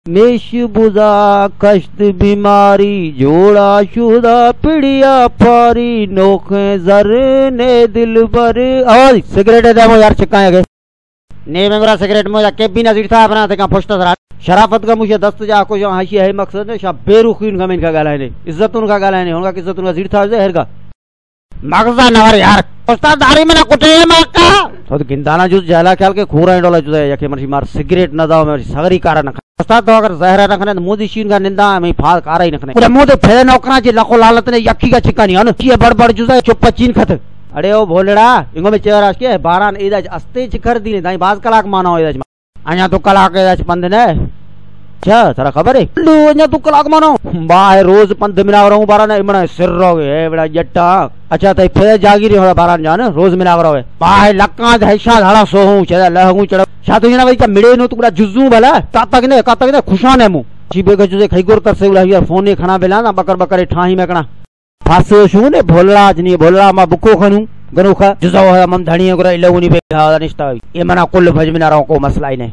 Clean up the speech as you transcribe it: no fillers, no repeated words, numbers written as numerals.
Mesh बुजा कश्त बीमारी जोड़ा शुदा पिड़िया पारी नोखे जर ने दिल पर और सिगरेट दे मो यार चिकाएगे ने मेरा सिगरेट मुझे केबिन सीट था बना ते का पुष्ट जरा शराफत का मुझे दस्त जा को जो हाशी है मकसद है शा बेरुखीन का में का गालाने इज्जतुन का गालाने होगा कि इज्जतुन का सीट था जे हेरगा मगजा नवर यार उस्ताद दारी में ना कुटे मक्का तो गिंदाना जो जाला ख्याल के खूरा डोला जुदा यके मर्जी मार सिगरेट न दाओ मेरी सगरी कारण न उस्ताद तो अगर जहरा रखने तो मोदी शीन का निंदा मैं फाल कारा ही रखने पूरे मोदे फेरे नौकरा जी लखो लालत ने यक्की का चिकानी है न ये बड़ जुदा चुप चीन खत अरे ओ भोलेड़ा इंगो में चेहरा के बारान इदाज अस्ते चिखर दी दाई बाज कलाक मानो इदाज अ냐 तो कलाक इदाज पंद ने क्या तेरा खबर है लो अ냐 तू कलाक मानो बाय रोज पंद मिला रहा हूं बारान इमना सिर रोगे ए बड़ा जट्टा अच्छा तई फे जागीरी हो बारान जान रोज मिला रहा है बाय लक्का धैशा धाड़ा सो हूं चला लहगू चढ़ सातो जना वई मिले नो तू बड़ा जुजू भला का तक ने खुशान है मु जीबे के जुजे खईगोर कर से उला फोन ने खना बेला ना बकर बकर ठाही में कणा फासो शू ने भोलड़ा जनी भोलड़ा मा बुको खनु गनुखा जुजो है मम धणियो करे लवनी पे निष्ठा ये मना कुल भजमिना रहो को मसला ही नहीं।